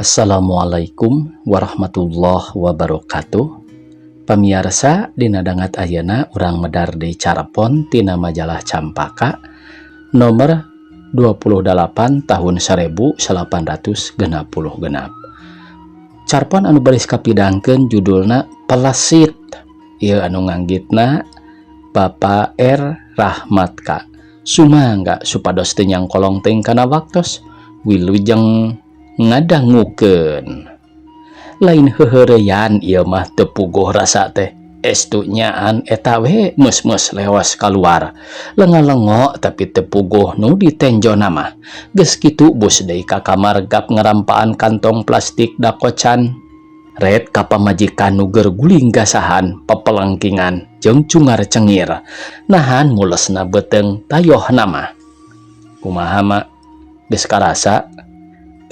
Assalamualaikum warahmatullahi wabarakatuh. Pamirsa dina dangat ayeuna urang medar di Carepon tina majalah Campaka nomor 28 tahun 1860 genap. Carpon anu baris kapidangkeun judulna Pelasit. Ieu anu nganggitna Bapak R. Rahmatka. Sumangga supados teu nyangkolong teuing kana waktos wilujeng ngadangukeun. Lain heuheureyan ieu mah teu puguh rasa teh. Estu nyaan eta we meus-meus lewas kaluar. Lengo-lengo tapi teu puguh nu ditenjona mah. Geus kitu bus deui ka kamar gap ngarampaan kantong plastik dakocan. Red ka pamajikan nu geur guling gasahan pepelengkingan jeung cungar cengir. Nahan mulesna beuteung tayohna mah. Kumaha mak? Geus karasa?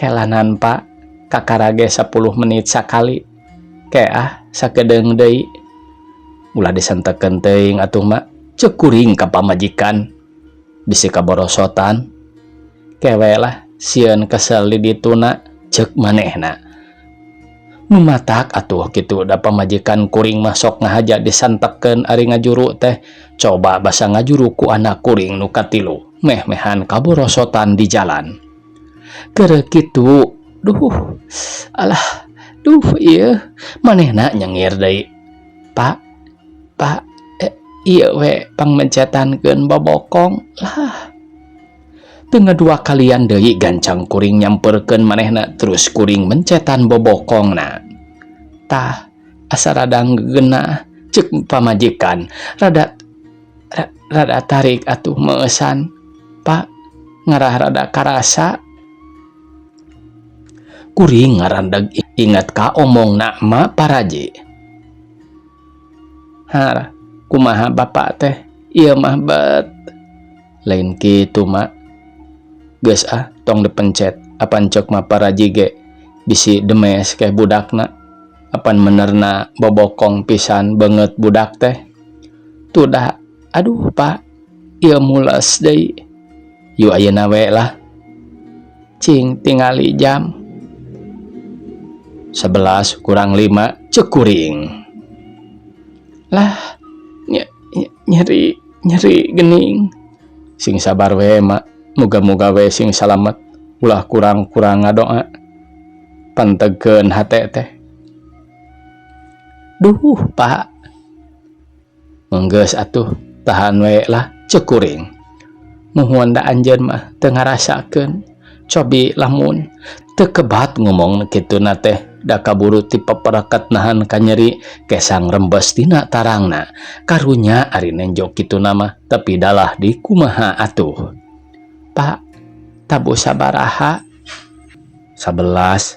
Kelanan pak, kakarage 10 menit sakali. Keah sakedeung deui. Ulah disantekeun teuing atuh mak. Ceuk kuring ka pamajikan. Bisi kaborosotan. Kewe lah sieun kesel di dituna ceuk manehna. Nu matak atuh kitu da pamajikan kuring masok ngahaja disantekeun ari ngajuru teh. Coba basa ngajuru ku anak kuring nu katilu. Meh-mehan kaborosotan di jalan. Keur kitu, ieu manehna nyengir deui. Pak, ieu we pangmencetankeun bobokong lah. Teu ngadua kalian deui gancang kuring nyamperkeun manehna terus kuring mencetan bobokongna. Tah, asa rada geunah ceuk pamajikan. Rada tarik atuh meusan. Pak, ngarah rada karasa. Kuring ngarandeg ingat ka omongna ma paraji. Har, kumaha bapak teh? Ieu mah bet. Lain kitu mak. Geus tong dipencet. Apan cek mah paraji ge bisi demes keh budakna. Apan menerna bobokong pisan banget budak teh. Tudah, aduh pak, ieu mules deui. Yu ayeuna we lah. Cing tingali jam 11 kurang 5 ceuk kuring. Lah nyeri geuning. Sing sabar we mak, muga-muga we sing salamet. Ulah kurang-kurang ngadoa. Pantegkeun hate teh. Duh pak. Menggeus atuh tahan we lah ceuk kuring. Nuhun da anjeun mah teu ngarasakeun. Cobi lamun teu kebat ngomong kituna teh. Da kaburu ti papareket nahan ka nyeri kesang rembes tina tarangna. Karunya ari nenjok kitu nama tapi dalah di kumaha atuh. Pak, tabu sabaraha? 11.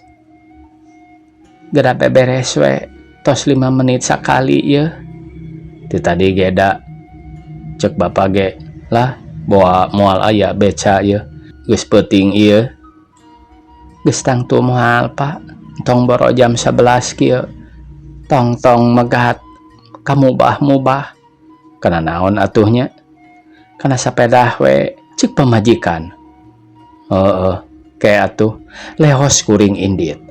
Geda beberes we. Tos 5 menit sakali ye. Ti tadi geda cek bapak ge lah bawa moal aya beca ye. Geus peuting ieu. Geus tangtu moal pak. Tong boro jam 11 kieu. Tong megat kamubah-mubah. Kana naon atuhnya? Kana sapedah we cik pamajikan. Kayak atuh lehos kuring indit.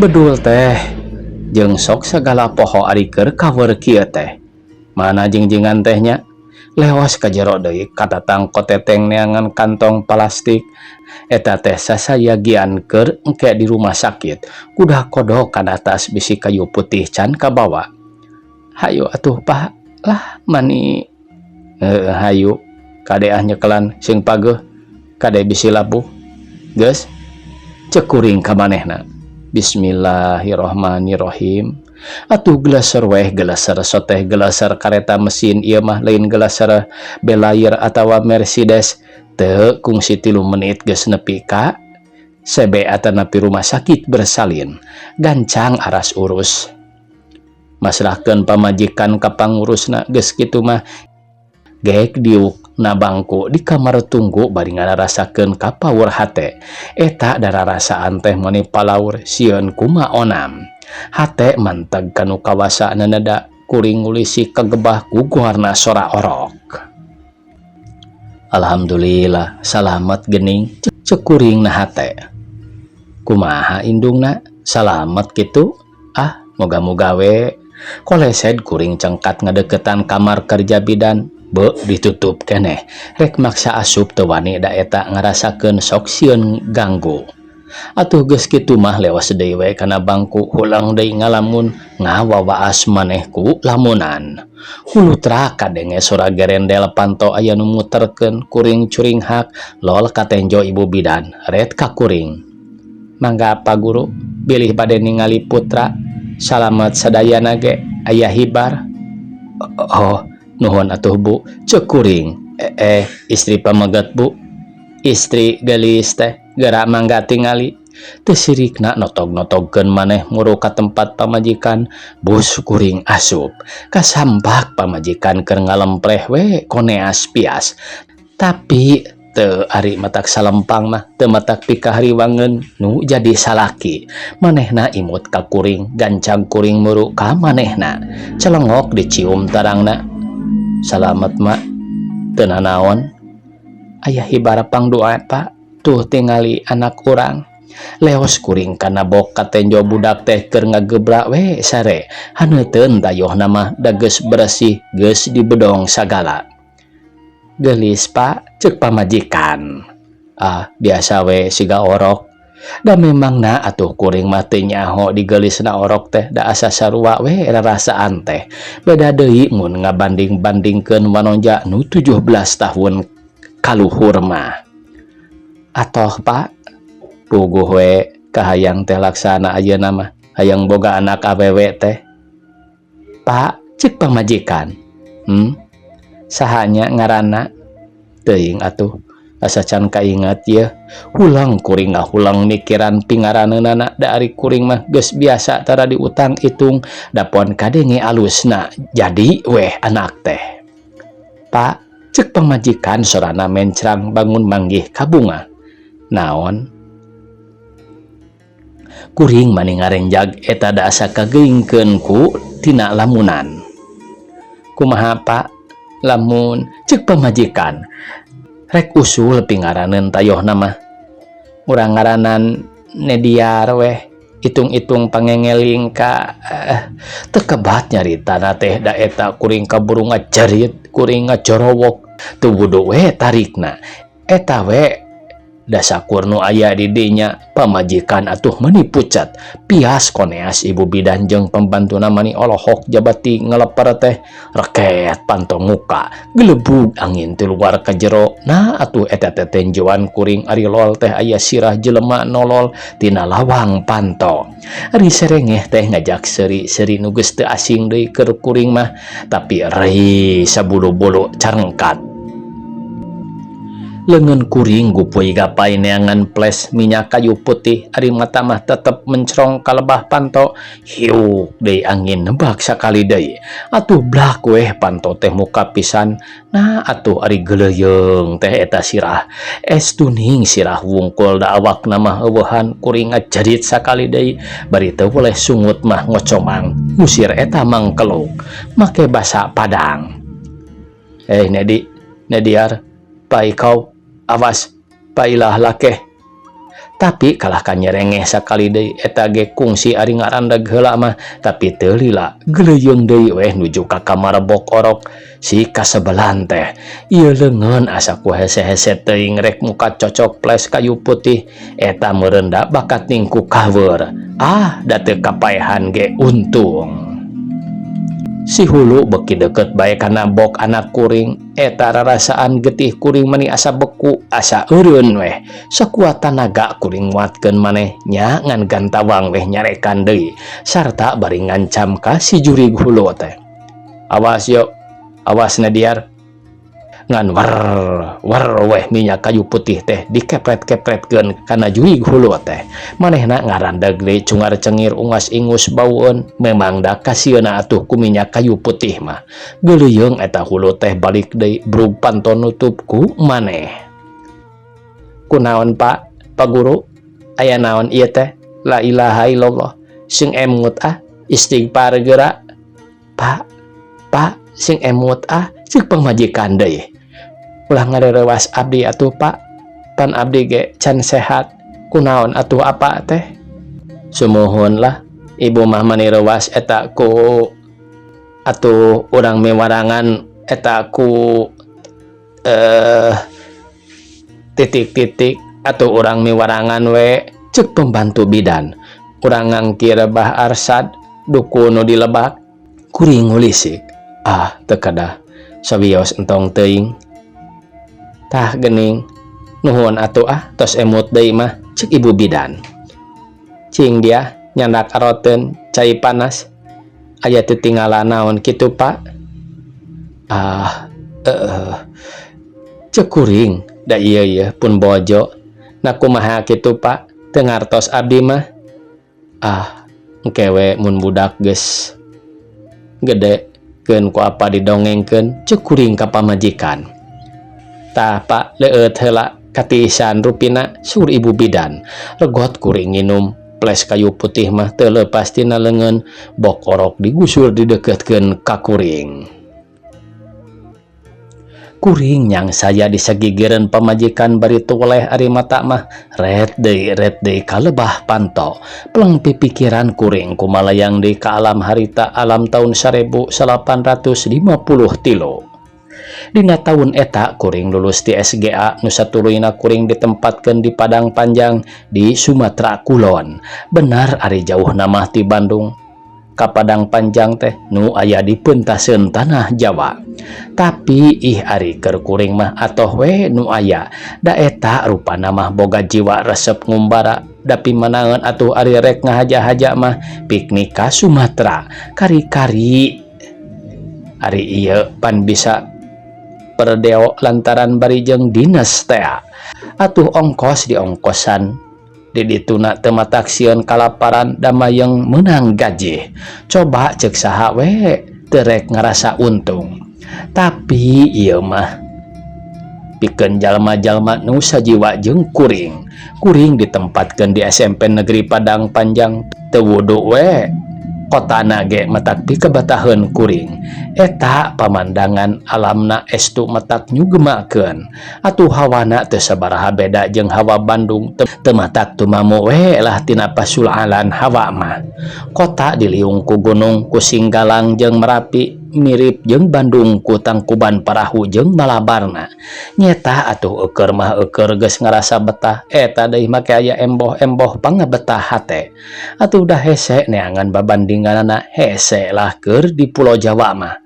Bedul teh. Jeung sok sagala poho ari keur cover kieu teh. Mana jengjengan tehnya? Lehos ka jero deui katatang koteteng neangan kantong plastik. Eta teh sasayagian keur engke di rumah sakit. Kudah kodok kan atas bisi kayu putih can ka bawa. Hayu atuh pak lah mani. Hayu kade nyekelan sing pageuh kade bisi labuh. Geus ceuk kuring ka manehna. Bismillahirrahmanirrahim. Atuh gelaser weh gelaser soteh gelaser kareta mesin ieu mah lain gelaser Belair atawa Mercedes. Teu kungsi 3 menit geus nepi ka CB atanapi rumah sakit bersalin. Gancang aras urus. Masrahkeun pamajikan ka pangurusna geus kitu mah geek diuk na bangku di kamar tunggu bari ngarasakeun ka paur hate. Eta dararasaan teh meni palaur sieun kuma onam. Hate manteg kanu kawasa nanada kuring ngulisi kagebah ku guarna sora orok. Alhamdulillah salamet geuning ceuk kuring na hate. Kumaha indungna salamet gitu. Moga-moga we kolesed kuring cengkat ngadeketan kamar kerja bidan ditutup keneh rek maksa asup teu wani da eta ngarasakeun sok sieun ganggu. Atuh geus kitu mah lewas deui we kana bangku hulang deui ngalamun ngawawaas maneh ku lamunan. Hulu trak kadenge sora gerendel panto aya nu muterkeun kuring curing hak lol katenjo ibu bidan ret ka kuring. Mangga Pak Guru bilih bade ningali putra salamet sadayana ge aya hibar. Oh nuhun atuh Bu ceuk kuring. Istri pamegat Bu, istri gelis teh geura mangga tingali. Teu sirikna notog-notogkeun maneh nguru ka tempat pamajikan. Bus kuring asup kasambak pamajikan keur ngalempreh we koneas pias. Tapi teu ari matak salempang mah teu matak pikahariwangeun nu jadi salaki. Manehna imut ka kuring, gancang kuring muru ka manehna. Celengok dicium tarangna. Salamet mak, teu nanaon. Aya hibar pangdoa Pak, tuh tingali anak urang. Leos kuring kana bok katenjo budak teh keur ngagebrak we sare. Haneuteun dayohna mah da geus bersih, geus dibedong sagala. Gelis Pak, ceuk pamajikan. Biasa we siga orok. Da memangna atuh kuring mah teu nyaho digelisna orok teh da asa sarua we rarasaan teh. Beda deui mun ngabanding-bandingkeun wanonja nu 17 tahun kaluhur mah. Atoh Pak, puguh we kahayang teh laksana ayeuna mah hayang boga anak awewe teh. Pak, ceuk pamajikan. Sahanya ngaranna? Teuing atuh, asa can kainget ye. Hulang kuring ngahulang mikiran pingaraneunana da ari kuring mah geus biasa tara diutang itung dapon kadenge alusna jadi weh anak teh. Pak, ceuk pamajikan sorana mencrang bangun manggih ka bunga. Naon? Kuring mani ngarenjag eta da asa kageingkeun ku tina lamunan. Kumaha Pak? Lamun ceuk pamajikan rek usul pingaraneun tayohna mah urang ngaranan Nediar weh, itung-itung pangengeling ka teu kebat nyaritana teh da eta kuring kaburu ngajarit kuring ngajorowok teu wudu we tarikna eta we da sakur nu aya di dinya pamajikan atuh meuni pucat pias koneas ibu bidan jeung pembantuna mani olohok jabati ngeleper teh reket pantong muka gelebug angin ti luar ka jero. Nah atuh eta teh tenjoan kuring ari lol teh aya sirah jelema nolol tina lawang panto. Ari serengeh teh ngajak seri-seri nu geus teu asing deui keur kuring mah tapi rei sabulu-bulu carengkat. Leungeun kuring gupuy gapai neangan ples minyak kayu putih ari mata mah tetep mencrong ka lebah panto. Hiuk deui angin nebak sakali deui. Atuh blak weh panto teh muka pisan. Nah atuh ari geleyeung teh eta sirah. Estuning sirah wungkul da awakna mah eueuhan kuring ngajarit sakali deui. Bari teu boleh sungut mah ngocomang. Ngusir eta mangkeluk. Make basa Padang. Nediar, pai kau awas pailah lakeh. Tapi kalah ka nyerengeh sakali deui eta ge kungsi ari ngarandag heula mah tapi teu lila geleyeung deui weh nuju ka kamar bok orok si kasebelan teh. Ieu leungeun asa ku hese-hese teuing rek muka cocok ples kayu putih eta meureun da bakat ningku cover. Da teu kapaehan ge untung. Si hulu beki deket bae kana bok anak kuring eta rarasaan getih kuring meni asa beku asa eureun weh sakuat tanaga kuring nguatkeun maneh nya ngan gantawang weh nyarekan deui sarta bari ngancam ka si jurig hulu teh. Awas yo, awas Nediar. Ngan war weh minyak kayu putih teh dikepret-kepretkeun kana jurig hulu teh. Manehna ngarandag deui cungar cengir ungas ingus baueun memang da kasieuna atuh ku minyak kayu putih mah. Geleyeung eta hulu teh balik deui brug panton nutup ku maneh. Kunaon Pak Guru? Aya naon ieu teh? La ilaha illallah. Sing emut istighfar geura. Pak sing emut ceuk pamajikan deui. Ulah ngarerewas abdi atuh Pak, pan abdi ge can sehat. Kunaon atuh apa teh? Sumuhun lah, ibu mah manirewas eta ku atuh urang mewarangan eta ku titik-titik atau orang mewarangan we cek pembantu bidan urang ngangkir bah arsad duku nu dilebak kuring ngulisik tekadah sawios entong teuing tah gening nuhun atuh tos emut deui mah cek ibu bidan cing dia nyandak aroteun cai panas aya titinggalan naon kitu pak cek kuring da iya pun bojo na kumaha kitu pak teu ngartos abdi mah engkewe mun budak geus gede keun ku apa didongengkeun cek kuring ka pamajikan tah pak leueut heula katiisan rupina sur ibu bidan regot kuring nginum ples kayu putih mah teu leupas tina leungeun bok orok digusur dideketkeun ka kuring yang saya disagigireun pamajikan bari tuweleh ari mata mah ret deui kalebah panto pelang pipikiran kuring kumalayang di ka alam harita alam tahun 1853 dina tahun eta kuring lulus di SGA nu satuluyna kuring ditempatkeun di Padang Panjang di Sumatera Kulon benar ari jauh nama ti Bandung ka Padang Panjang teh nu aya di peuntaseun tanah Jawa tapi ari keur kuring mah atoh we nu aya da eta rupana mah boga jiwa resep ngumbara da pimanaeun atuh ari rek ngahaja-haja mah piknik ka Sumatera kari-kari ari ieu pan bisa perdeo lantaran bari jeung dinas teh atuh ongkos diongkosan di dituna teu mataksieun kalaparan damayeng menang gaji coba cek saha we teu rek ngarasa untung tapi ieu mah pikeun jalma-jalma nu sajiwa jeung kuring ditempatkeun di SMP Negeri Padang Panjang teu wudu we kotana ge matak pikabataheun kuring eta pamandangan alamna estu matak nyugemakeun atuh hawana teu sabaraha beda jeung hawa Bandung teu matak tumamu we lah tina pasulalan hawa mah kota diliung ku gunung ku Singgalang jeung Merapi mirip jeung Bandung ku Tangkuban Parahu jeung Malabarna nyeta atuh eukeur mah eukeur geus ngarasa betah eta deui make aya emboh-emboh pangebetah hate atuh dah hese neangan babandinganna hese lah keur di Pulau Jawa mah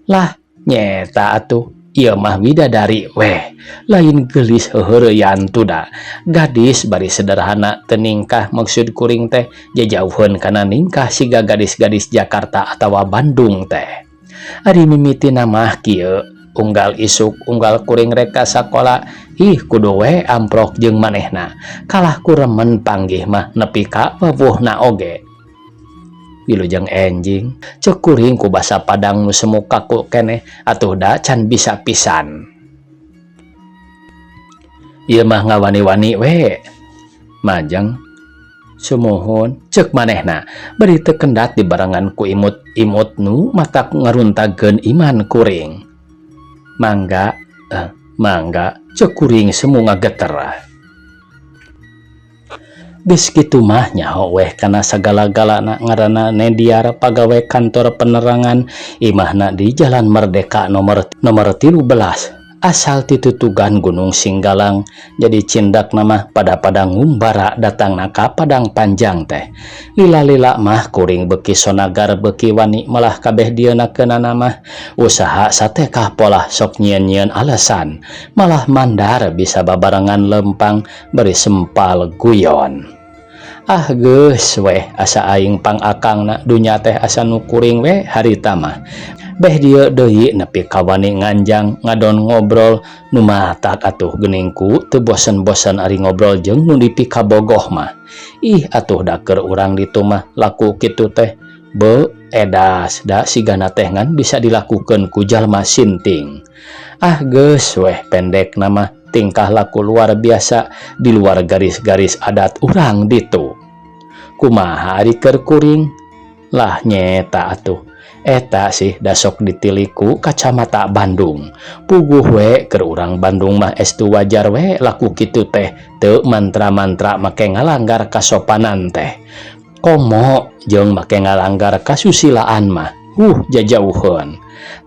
lah nyeta atuh ieu mah widadari weh lain geulis heureuyan tuda gadis bari sederhana teu ningkah maksud kuring teh jajauheun kana ningkah siga gadis-gadis Jakarta atawa Bandung teh ari mimitina mah kieu unggal isuk unggal kuring reka sakola kudu we amprok jeung manehna kalah ku remen panggih mah nepi ka wawuhna oge wilujeng enjing cek kuring ku basa Padang nu semu kaku keneh atuh da can bisa pisan ieu mah ngawani-wani we majeng sumuhun cek manehna bari teu kendat dibarengan ku imut-imut nu matak ngaruntageun iman kuring mangga cek kuring semu ngageter geus kitu mah nyaho weh kana sagala-galana ngaranna Nediar pagawe kantor penerangan imahna di Jalan Merdeka nomor 13 asal titutugan Gunung Singgalang jadi cindak nama pada Padang ngumbara datang ka Padang Panjang teh lila-lila mah kuring beki sonagar beki wani malah kabeh dieuna keunana mah usaha satekah pola sok nyieun-nyieun alasan malah mandar bisa babarengan lempang beri sempal guyon geus weh asa aing pangakangna dunya teh asa nu kuring we harita mah beh dieu deui nepi ka wani nganjang ngadon ngobrol nu matak atuh geningku teu bosen-bosen ari ngobrol jeung nu dipikabogoh mah atuh da keur urang ditu mah laku kitu teh edas da sigana teh ngan bisa dilakukeun ku jalma sinting geus weh pendek nama tingkah laku luar biasa di luar garis-garis adat urang ditu kumaha ari keur kuring lah nyeta atuh Eta sih dasok ditiliku Kacamata Bandung puguh we keur urang Bandung mah estu wajar we laku kitu teh teu mantra-mantra make ngalanggar kasopanan teh komo jeung make ngalanggar kasusilaan mah jajauheun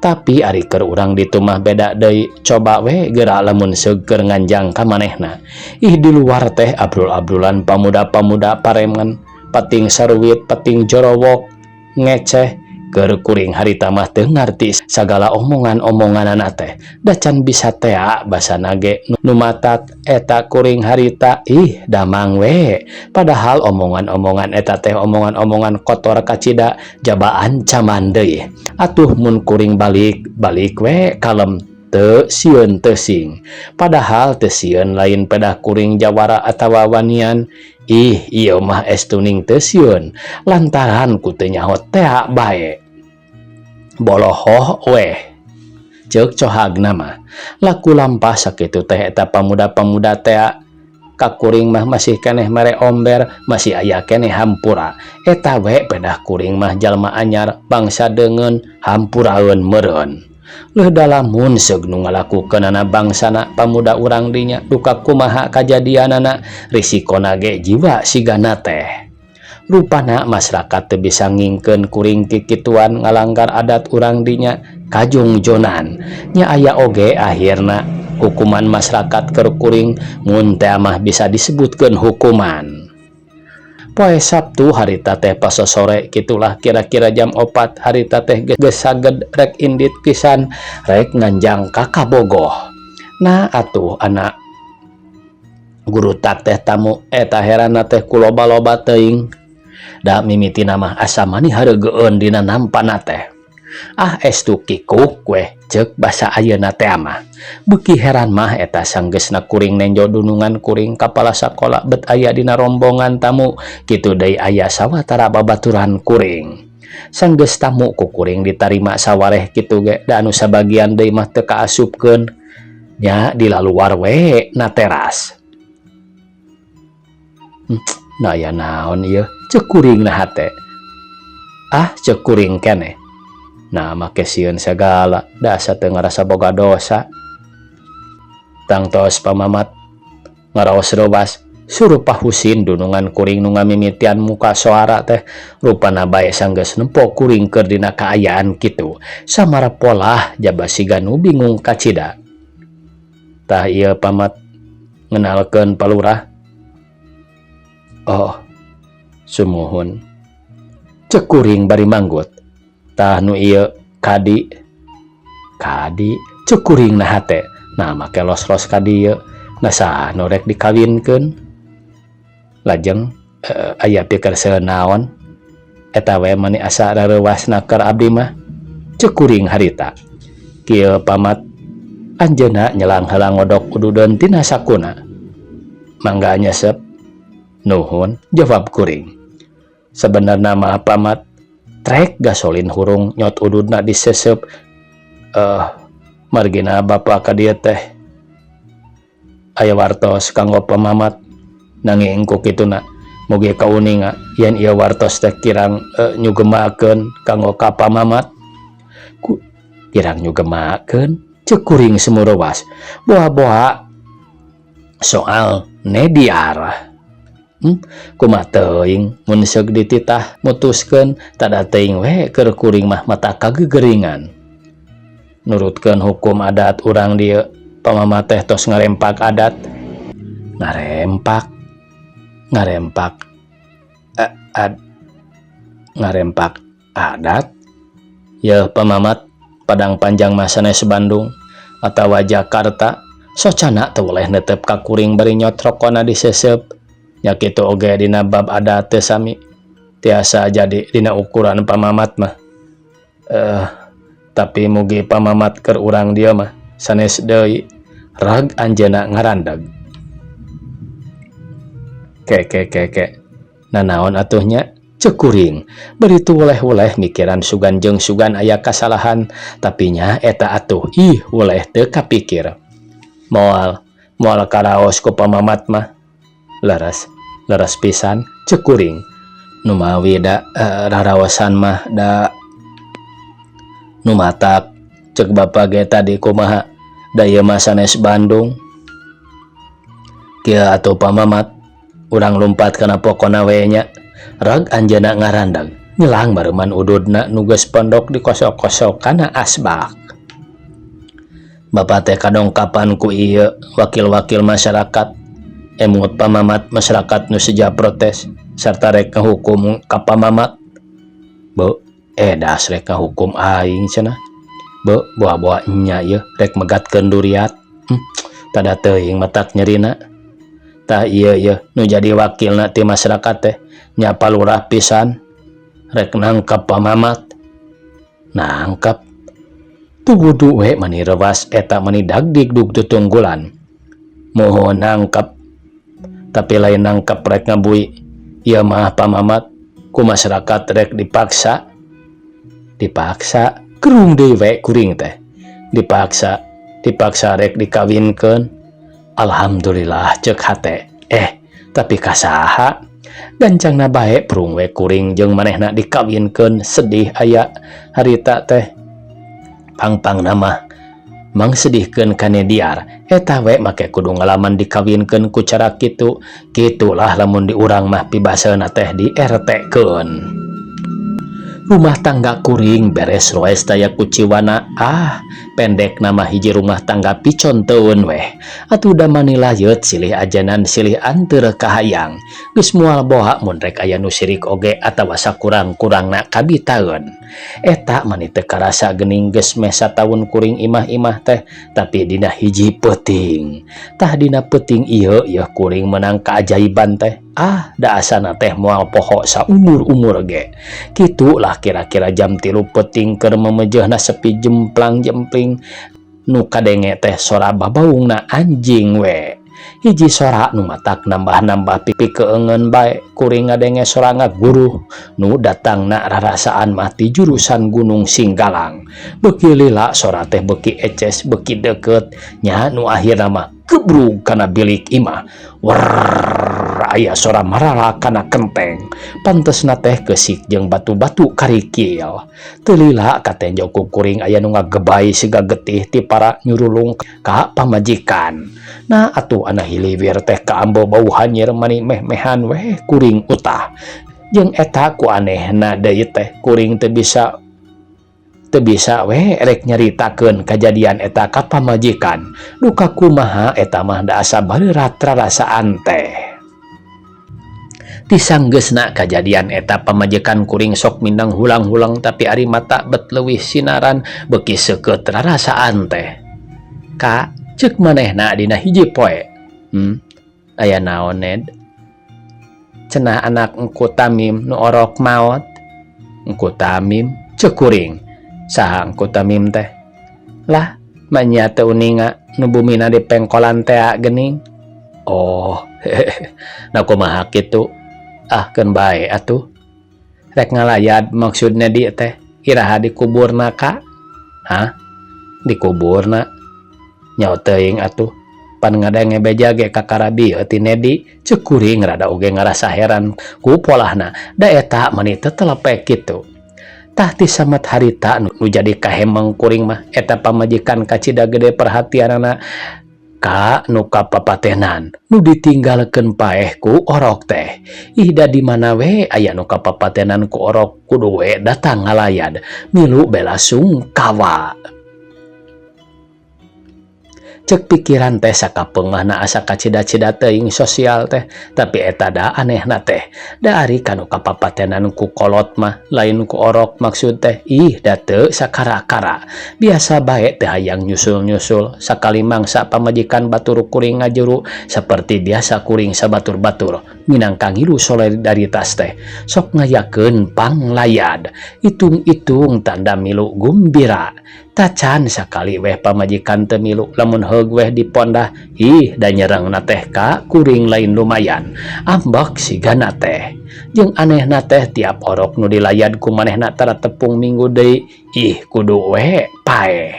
tapi ari keur urang ditu mah beda deui coba we geura lamun seueur nganjang ka manehna ih di luar teh abdul-abdulan pamuda-pamuda pareman pating saruwit pating jorowok ngeceh keur kuring harita mah teu ngarti sagala omongan-omonganana teh da can bisa tea basana ge nu matak eta kuring harita ih damang we padahal omongan-omongan eta teh omongan-omongan kotor kacida jabaan caman deui atuh mun kuring balik we kalem teu sieun teusing padahal teu sieun lain pedah kuring jawara atawa wanian ih ieu mah estuning teu sieun lantaran ku teu nyaho tea bae bolohoh weh ceuk cohagna mah laku lampah sakitu teh eta pamuda-pamuda tea kakuring mah masih keneh mere omber masih aya keneh hampura eta we pedah kuring mah jalma anyar bangsa deungeun hampuraeun meureun leuh dalamun seug nu ngalakukeunana bangsana pamuda urang dinya duka kumaha kajadianana risikona ge jiwa sigana teh rupana masyarakat teu bisa ngingkeun kuring kikituan ngalanggar adat urang dinya kajungjonan nya aya oge akhirna hukuman masyarakat keur kuring mun teh mah bisa disebutkeun hukuman poe Sabtu harita teh pas sore kitulah kira-kira jam 4 harita teh geus saged rek indit pisan rek nganjang ka Kabogoh nah atuh anak guru tak teh tamu eta herana teh kuloba-loba teuing da mimiti nama asa mani hareugeun dina nampana teh estu kikuk weh ceuk basa ayeuna teh mah beuki heran mah eta sanggeusna kuring nenjo dunungan kuring kapala sakola bet aya dina rombongan tamu kitu deui aya sawatara babaturan kuring sanggeus tamu ku kuring ditarima sawareh kitu ge da anu sabagian deui mah teu kaasupkeun nya di laluar we na teras nah ya naon ieu ceuk kuring nah hate ceuk kuring keneh nah make sieun sagala da asa teu ngarasa boga dosa tangtos pamamat ngaraos rewas suruh pahusin dunungan kuring nu ngamimitian muka soara teh rupana bae sanggeus nempo kuring keur dina kaayaan kitu samara polah jaba siga nu bingung kacida tah ieu pamat ngenalkeun palurah sumuhun ceuk kuring bari manggut tah nu ieu kadi ceuk kuring nah hate nah make los-los ka dieu nasaha nu rek dikawinkeun lajeng aya pikir senaon eta we mani asa rareuwasna keur abdi mah ceuk kuring harita kieu pamat anjeunna nyelang heula ngodok ududeun tina sakuna mangga nyesep nuhun jawab kuring sebenarnya mah pamat trek gasolin hurung nyot ududna disesep margina bapa ka dieu teh aya wartos kanggo pamamat nanging ku kituna mugi kauninga yen ieu wartos teh kirang nyugemakeun kanggo ka pamamat kirang nyugemakeun ceuk kuring semureuwas boha-boha soal nediar kumaha teuing mun seug dititah mutuskeun tada teuing we keur kuring mah mata kagegeringan nurutkeun hukum adat urang dieu pamamat teh tos ngarempak adat ngarempak adat ya pamamat Padang Panjang mah sanes Bandung atawa Jakarta socana teu boleh netep ka kuring bari nyotrokona disesep nya kitu oge dina bab adat teu sami tiasa jadi dina ukuran pamamat mah tapi mugi pamamat keur urang dia mah sanes deui rag anjeunna ngarandeg ke nanaon atuhnya ceuk kuring bari tu woleh-woleh mikiran sugan jeung sugan aya kasalahan tapi nya eta atuh woleh teu kapikir moal karaos ku pamamat mah leres pisan ceuk kuring nu mawi da raraosan mah da Nu matak cek bapak ge tadi kumaha daya masanes Bandung kia atau pamamat urang lompat kana pokona we nya rag anjeunna ngarandag nyelang bareman ududna nu geus pondok di kosok-kosok kana asbak. Bapak teh kadongkapan ku ieu wakil-wakil masyarakat emut pamamat masyarakat nu seja protes sarta rek ngahukum ka pamamat. Beuh das rek ngahukum aing cenah. Beuh boa-boa nya ieu rek megatkeun duriat. Tada teuing matak nyerina. Tah ieu nu jadi wakilna ti masyarakat teh nya palurah pisan rek nangkep pamamat. Nangkep tu kudu we mani rewas eta mani dagdikduk tutunggulan. Mohon nangkep tapi lain nangkep rek ngabui. Ieu mah pamamat ku masyarakat rek dipaksa kerung deui we kuring teh dipaksa rek dikawinkeun. Alhamdulillah cek hate tapi kasaha gancangna bae prung we kuring jeung manehna dikawinkeun sedih aya harita teh pang-pangna mah mang sedihkeun kanediar eta we make kudu ngalaman dikawinkeun ku cara kitulah lamun di urang mah pibaseuna teh di RT-keun. Rumah tangga kuring beres roes daya kuciwana pendek nama hiji rumah tangga piconteun weh atuh da mani layet silih ajanan silih anteureuk kahayang geus moal boha mun rek aya nu sirik oge atawa sakurang-kurangna kabitaeun eta mani teu karasa geuning geus meh sataun kuring imah-imah teh tapi dina hiji peuting tah dina peuting ieu kuring menang keajaiban teh da asana teh moal poho saumur-umur ge kitulah kira-kira jam 3 peuting keur memejehna sepi jemplang-jempling nu kadenge teh sora babaungna anjing we hiji sora nu matak nambah-nambah pipi keungeun bae kuring ngadenge sora ngaguruh nu datangna rarasaan mah ti jurusan Gunung Singgalang beuki lila sora teh beuki eces beuki deukeut nya nu akhirna mah gebrug kana bilik imah aya sora marala kana kenteng pantesna teh keusik jeung batu-batu karikil teu lila katenjok ku kuring aya nu ngagebay siga getih ti para nyurulung ka pamajikan. Nah atuh ana hiliwir teh ka ambo bau hanyir mani meh-mehan weh kuring utah jeung eta ku anehna deui teh kuring teu bisa weh rek nyaritakeun kajadian eta ka pamajikan duka kumaha eta mah da asa bareurat rarasaan teh. Tisanggeusna kajadian eta pamajikan kuring sok mindeng hulang-hulang tapi ari mata bet leuwih sinaran beuki seukeut rarasaan teh. Ka ceuk manehna dina hiji poe aya naon Ned cenah anak engku Tamim nu orok maot. Engku Tamim ceuk kuring saha engku Tamim teh lah manya teu uninga nu bumina di pengkolan teh geuning. Na kumaha kitu keun bae atuh rek ngalayad maksudna di teh iraha dikuburna ka dikuburna nyaho teuing atuh pan ngadenge beja ge kakarabi ti Nedi ceuk kuring rada oge ngarasa heran ku polahna da eta mani teu telepek kitu. Tah ti samet harita nu jadi kahemeng kuring mah eta pamajikan kacida gede perhatianana ka nu kapapatenan nu ditinggalkeun paeh ku orok teh. Da di mana we aya nu kapapatenan ku orok kudu we datang ngalayad milu bela sungkawa. Cek pikiran teh sakapeungmahna asa kacida-cida teuing sosial teh tapi eta da anehna teh da ari kanu kapapatenan ku kolot mah lain ku orok maksud teh da teu sakara-kara biasa bae teh hayang nyusul-nyusul sakali mangsa pamajikan batur kuring ngajuru saperti biasa kuring sabatur-batur minangka ngilu solidaritas teh sok ngayakeun panglayad itung-itung tanda milu gumbira tacan sakali weh pamajikan teu milu lamun heug weh dipondah da nyerengna teh ka kuring lain lumayan ambek sigana teh jeung anehna teh tiap orok nu dilayad ku manehna tara tepung minggu deui kudu we pae.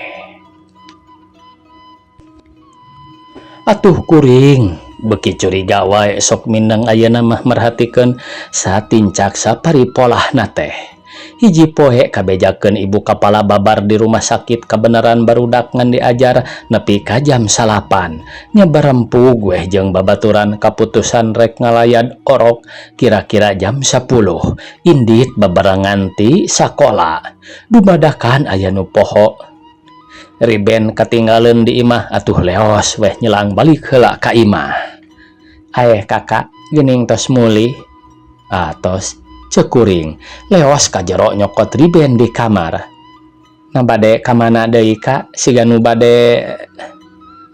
Atuh kuring beuki curiga wae sok mindeng ayeuna mah merhatikeun satincak saparipolahna teh hiji poe kabejakeun ibu kepala babar di rumah sakit kebenaran barudak ngan diajar nepi ka jam 8 nyeberempug weh jeung babaturan kaputusan rek ngalayad orok kira-kira jam 10 indit babarengan ti sakola dumadakan aya nu poho riben katinggalan di imah atuh leos weh nyelang balik heula ka imah. Kakak geuning tos muli tos cekuring leos ka jero nyokot riben di kamar. Nah bade ka mana deui Kak siga nu bade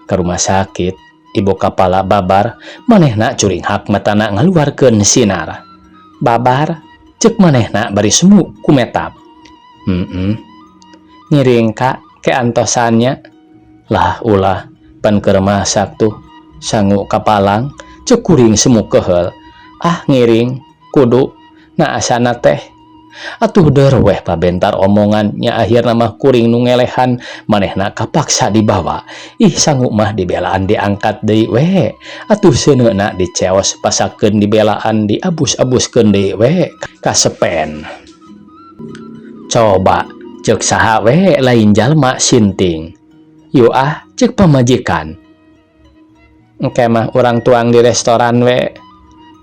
ke rumah sakit. Ibu kepala babar manehna curing hak matana ngaluarkeun sinar. Babar cek manehna bari semu kumetap. Ngiring Kak ke antosannya lah ulah pan ke rumah saktu sangu kapalang cekuring semu keheul. Ngiring kudu na asana teh atuh deur weh pabentar omongannya akhirna mah kuring nu ngelehan manehna kapaksa dibawa. Sangu mah dibelaan diangkat deui we atuh seuneuna diceos pasakeun dibelaan diabus-abuskeun deui we kasepen. Coba cek saha we lain jalma sinting yu cek pamajikan engke mah urang tuang di restoran we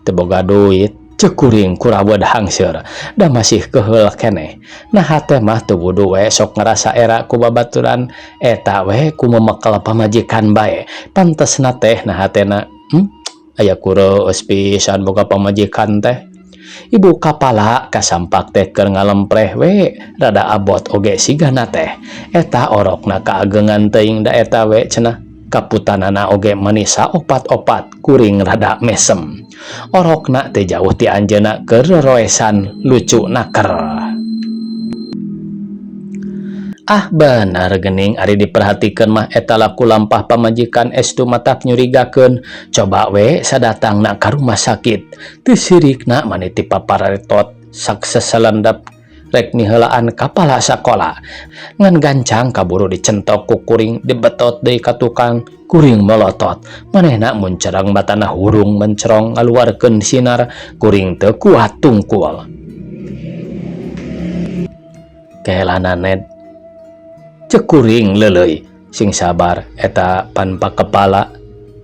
teu boga duit cekuring kurawed hangseur da masih keheul keneh. Nah hate mah teu wudu we sok ngarasa era ku babaturan eta we ku memekel pamajikan bae pantesna teh nah hatena aya kureus pisan boga pamajikan teh. Ibu kapala kasampak teh keur ngalempreh we rada abot oge sigana teh eta orokna kaagengan teuing da eta we cenah kaputanana oge manisa opat-opat kuring rada mesem. Orokna teh jauh ti anjeunna keur roesan lucu naker. Bener geuning ari diperhatikeun mah eta laku lampah pamajikan estu matak nyurigakeun. Coba we sadatangna ka rumah sakit teu sirikna maneh ti paparetot sak seselendep rek niheulaan kapala sakola ngan gancang kaburu dicentok ku kuring dibetot deui ka tukang kuring melotot manehna mun cereng batana hurung mencerong ngaluarkeun sinar kuring teu kuat tungkul. Kehelanan cekuring leuleuy sing sabar eta pan pakepala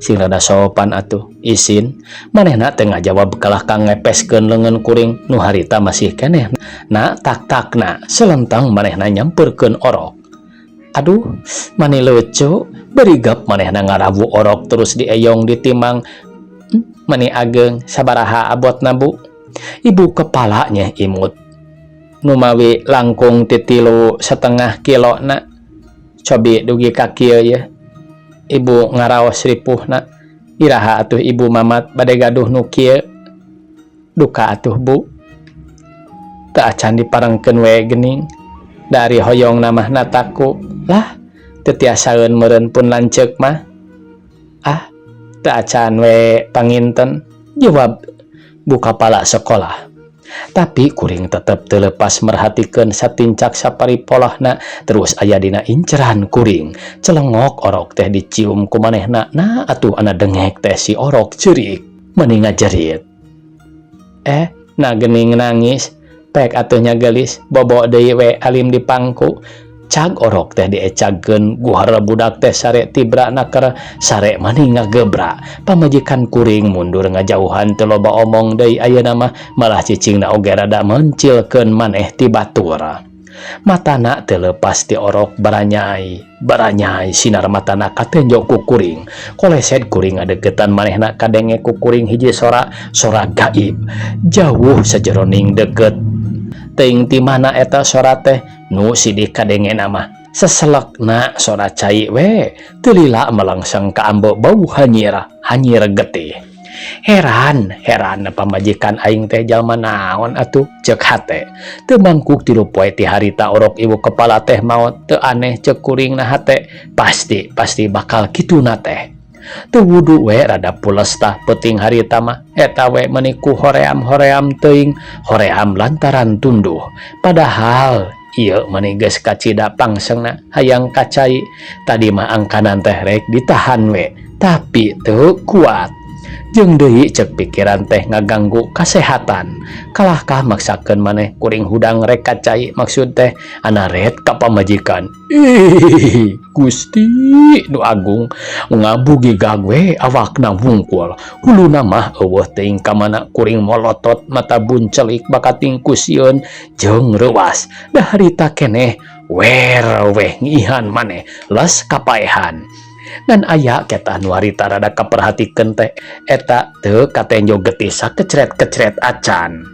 sing rada sopan atuh isin manehna teu ngajawab kalah kang ngepeskeun leungeun kuring nu harita masih keneh na tak-takna selentang manehna nyampeurkeun orok. Aduh mani lucu berigap manehna ngarawu orok terus dieyong ditimbang mani ageng sabaraha abotna Bu. Ibu kepalanya imut nu mawi langkung ti 3,5 kilona. Cobi dugi ka kieu ye ibu ngaraos ripuhna iraha atuh ibu mamat bade gaduh nu kieu duka atuh Bu teu acan diparengkeun we geuning dari hoyong namah nataku lah teu tiasaeun meureun pun lanceuk mah teu acan we panginten jawab Bu kapala sekolah. Tapi kuring tetep teu leupas merhatikeun satincak saparipolahna terus aya dina inceran kuring celengok orok teh dicium ku manehna. Nah atuh ana dengek teh si orok ceurik meni ngajerit na geuning nangis pek atuh nya geulis bobo deui we alim di pangku cag orok teh diecagkeun guhara budak teh sare tibra naker sare mani ngagebrak. Pamajikan kuring mundur ngajauhan teu loba omong deui ayeuna mah malah cicingna oge rada mencilkeun maneh ti batur. Matana teu leupas ti orok baranyai sinar matana katenjo ku kuring koleset kuring ngadegetan manehna kadenge ku kuring hiji sora gaib jauh sajeroning deket teuing ti mana eta sora teh nu sidik kadenge nama seselekna sora cai we teu lila melengseng ka ambeuk bau hanyir getih. Heran pamajikan aing teh jalma naon atuh ceuk hate teu mangkuk 3 poe ti harita orok ibu kepala teh maot teu aneh ceuk kuring na hate pasti bakal kituna teh teu wudu we rada pules tah peuting harita mah eta we meniku hoream teuing hoream lantaran tunduh padahal ieu meni geus kacida pangsengna hayang kacai tadi mah angkanan teh rek ditahan we tapi teu kuat. jeung deui cek pikiran teh ngaganggu kasehatan. Kalahkah maksakeun maneh kuring hudang rek kacai maksud teh anaret ka pamajikan. Ih, Gusti nu agung ngabugi gagwe awakna wungkul. Huluna mah eueuh teuing ka mana kuring molotot mata buncelik bakating kusieun jeung reuwas. Da harita keneh wer weh ngihan maneh les kapaehan. Dan aya keta anu harita rada kaperhatikeun teh eta teu katenjo getih sakecret-kecret acan.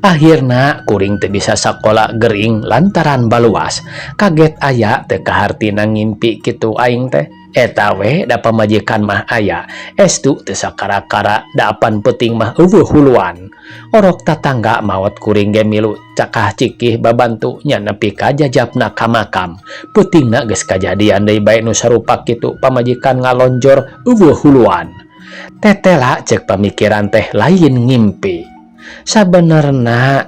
Akhirna kuring teu bisa sakola gering lantaran baluas. Kaget aya teu kahartina ngimpi kitu aing teh. Eta we da pamajikan mah aya, estu teu sakara-kara da apan peuting mah eueuh huluan. Orok tatangga maot kuring ge milu cakah cikih babantu nya nepi ka jajabna ka makam. Peutingna geus kajadian deui bae nu sarupa kitu pamajikan ngalonjor eueuh huluan. Tetela cek pamikiran teh lain ngimpi. Sabenerna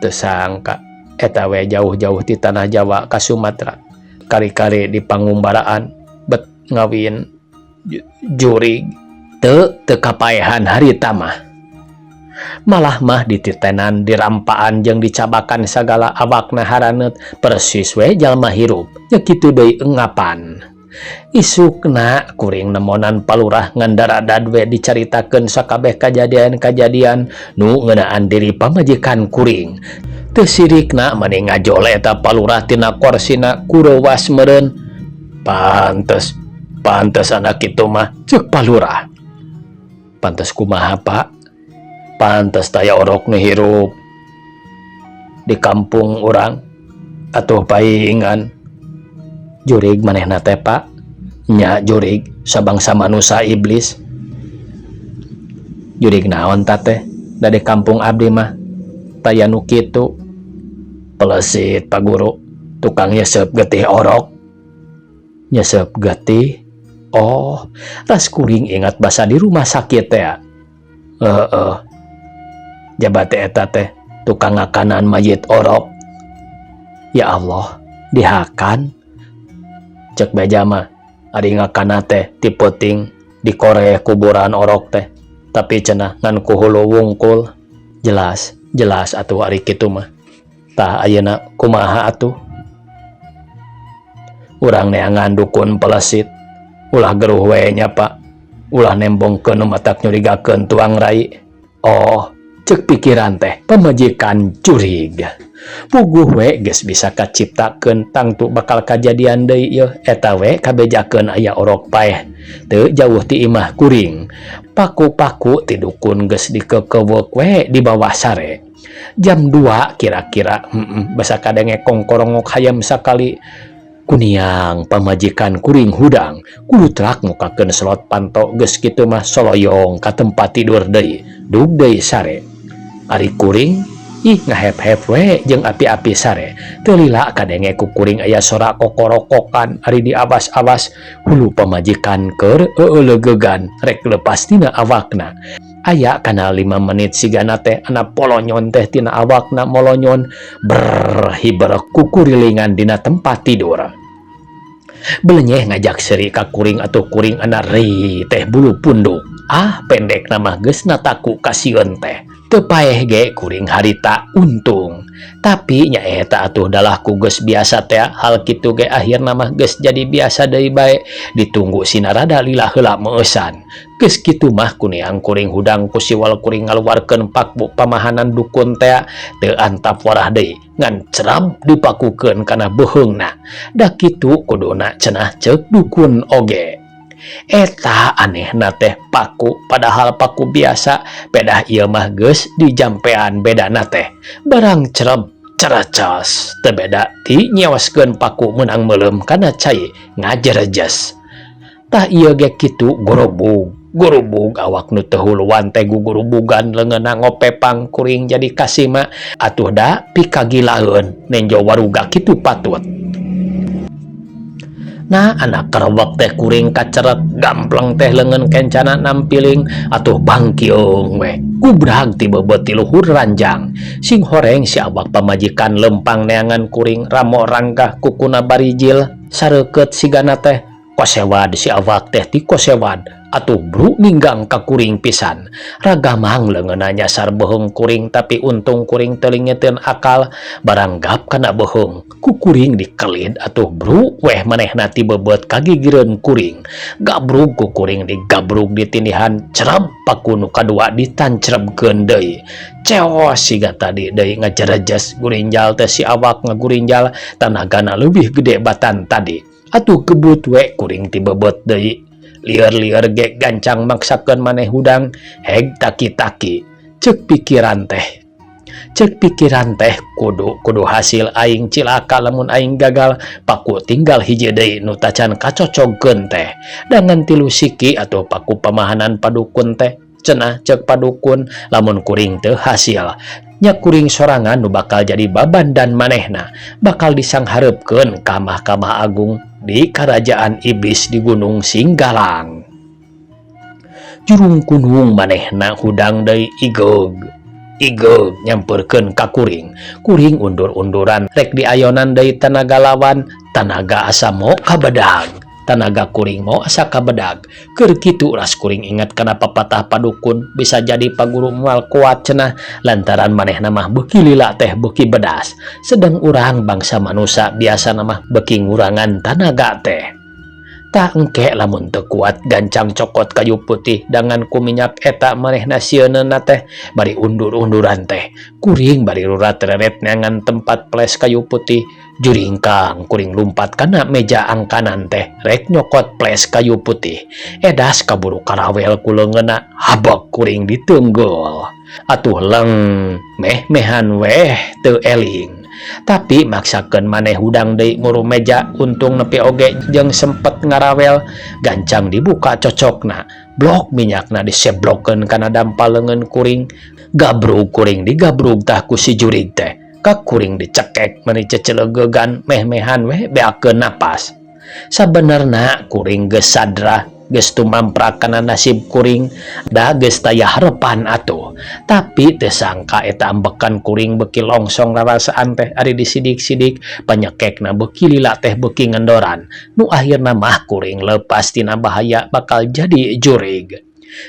teu sangka eta we jauh-jauh ti tanah Jawa ka Sumatera. Kari-kari di pangumbaraan bet ngawin jurig teu kapaehan harita mah. Malah mah dititenan dirampaan jeung dicabakan sagala awakna haraneut persis we jalma hirup. Ya kitu deui engapan. Isukna kuring nemonan palurah ngandaradad we dicaritakeun sakabeh kajadian-kajadian nu ngeunaan diri pamajikan kuring. Teu sirikna mani ngajole eta palurah tina korsina kurewas meureun. Pantes anak kitu mah ceuk palurah. Pantes kumaha Pak? Pantes taya orok nu hirup di kampung urang atuh paingan. Jurig manehna teh Pak? Nya jurig sabangsa manusia iblis. Jurig naon ta teh? Da di kampung abdi mah taya nu kitu. Pelesit Pak Guru, tukang nyesep getih orok. Nyesep getih? Oh, ras kuring ingat basa di rumah sakit teh. Jabat eta teh tukang ngakanan mayit orok. Ya Allah, dihakan. Cek beja mah ari ngakana teh ti peuting dikore kuburan orok teh. Tapi cenah ngan ku hulu wungkul. Jelas atuh ari kitu mah. Tah ayeuna kumaha atuh? Urang neangan dukun pelesit. Ulah geruh we nya Pak. Ulah nembongkeun matak nyurigakeun tuang rai. Oh, cek pikiran teh pamajikan jurig. Puguh we geus bisa kaciptakeun tangtu bakal kajadian deui yeuh eta we kabejakeun aya orok paeh teu jauh ti imah kuring. Paku-paku ti dukun geus dikekeuweuk we di bawah sare. Jam 2 kira-kira basa kadenge kongkorongok hayam sakali kuniang pamajikan kuring hudang kulutrak mukakeun slot panto geus kitu mah soloyong ka tempat tidur deui dug deui sare. Ari kuring ngahep-hep we jeung api-api sare teu lila kadenge ku kuring aya sora kokorokokan ari di awas-awas hulu pamajikan keur eulegegan rek lepas tina awakna. Aya kana 5 menit sigana teh ana polonyon teh tina awakna molonyon berhiber kukurilingan dina tempat tidur. Belenyeh ngajak seri ka kuring atau kuring ana ri teh bulu punduk. Pendek nama geus nataku kasieun teh. Teu paeh ge kuring harita untung. Tapi nya eta atuh dalah ku geus biasa teh hal kitu ge akhirna mah geus jadi biasa deui bae. Ditunggu sinarada lila heula meusan. Geus kitu mah kuniang kuring hudang ku siwal kuring ngaluarkeun pakbu pamahanan dukun teh teu antap warah deui ngan cerab dipakukeun kana beheungna. Da kitu kuduna cenah ceuk dukun oge. Eta anehna teh paku padahal paku biasa pedah ieu mah geus dijampean bedana teh barang cereb ceracas teu beda ti nyewaskeun paku meunang meuleum kana cai ngajerejes. Tah ieu ge kitu gurubug awak nu teu huluan teh gugurubugan leungeunna ngopepang kuring jadi kasima atuh da pikagilaeun nenjo waruga kitu patut. Nah anak kerebek teh kuring kacerek gampleng teh leungeun kencana nampiling atuh bangkiung we kubrag ti beubeut ti luhur ranjang sing horeng si awak pamajikan lempang neangan kuring ramo ranggah kukuna barijil sareukeut sigana teh kosewad si awak teh ti kosewad atuh bro ninggang ka kuring pisan. Ragamang leungeunna nyasar beheung kuring tapi untung kuring teu lingeteun akal baranggap kana beheung. Ku kuring dikelid atuh bro weh manehna ti beubeut kagigireun kuring. Gabrug ku kuring digabrug di tindihan cereb paku nu kadua ditancrebkeun deui. Ceos siga tadi deui ngajerejes gurinjal teh si awak ngagurinjal tanagana leuwih gede batan tadi. Atuh kebut we kuring ti beubeut deui. Lieur-lieur ge gancang maksakeun maneh hudang heg taki-taki. Ceuk pikiran teh kudu hasil aing cilaka lamun aing gagal paku tinggal hiji deui nu tacan kacocogkeun teh dengan tilu siki atau paku pamahanan padukun teh cenah ceuk padukun lamun kuring teu hasil nya kuring sorangan nu bakal jadi baban dan manehna bakal disangharepkeun ka Mahkamah Agung di Kerajaan Iblis di Gunung Singgalang. Jurung kunung manehna hudang deui igeg nyamperkeun ka kuring undur-unduran rek diayonan deui tanaga lawan tanaga asa mo kabedag tanaga kuring mau asa kabedag. Keur kitu ulas kuring ingat kana pepatah padukun bisa jadi paguru moal kuat cenah lantaran manehna mah beuki lila teh beuki bedas sedang urang bangsa manusia biasa mah beuki ngurangan tanaga teh. Tak engke lamun teu kuat gancang cokot kayu putih dengan ku minyak eta manehna sieunna teh bari undur-unduran teh kuring bari rurat reret neangan tempat ples kayu putih juringkang kuring lumpat kana meja angkanan teh rek nyokot ples kayu putih edas kaburu karawel ku leungeunna habek kuring diteunggul atuh leng meh-mehan weh teu eling. Tapi maksakeun maneh hudang deui nguru meja untung nepi oge jeung sempet ngarawel gancang dibuka cocokna blok minyakna diseblokkeun kana dampal leungeun kuring gabrug kuring digabrug tah ku si jurig teh ka kuring dicekek meuni cecelegegan meh-mehan we beakeun napas. Sabenerna kuring geus sadra geus tumamprak kana nasib kuring da geus taya harepan atuh tapi teu sangka eta ambekan kuring beuki longsong rarasaan teh ari disidik-sidik panyekekna beuki lila teh beuki ngendoran nu akhirna mah kuring leupas tina bahaya bakal jadi jurig.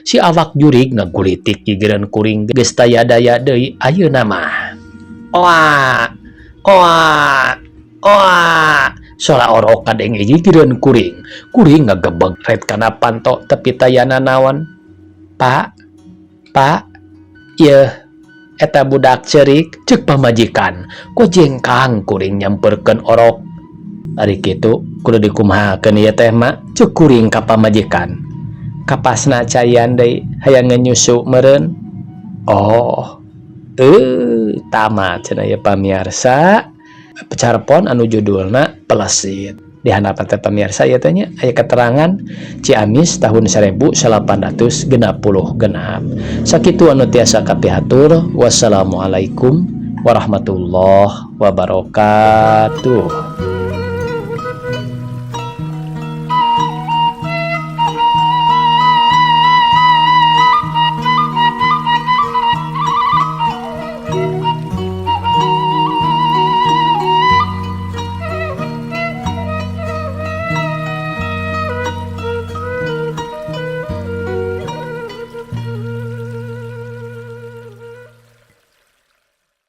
Si awak jurig ngagulitik gigireun kuring geus taya daya deui ayeuna mah. Oa sola orok kadenge gigireun kuring ngagebeg red kana panto tepi tayana naon. Pak yeuh eta budak ceurik ceuk pamajikan ku jengkang kuring nyamperkeun orok. Ari kitu kudu dikumahakeun ieu teh mak ceuk kuring ka pamajikan. Kapasna cayan deui hayang nyusu meureun. Oh tamat cenah ieu pamiarsa pecarpon anu judulna Pelesit. Di hadapan teh pamirsa ieu teh nya aya keterangan Ciamis tahun 1866. Sakitu anu tiasa kapihatur. Wassalamualaikum warahmatullahi wabarakatuh.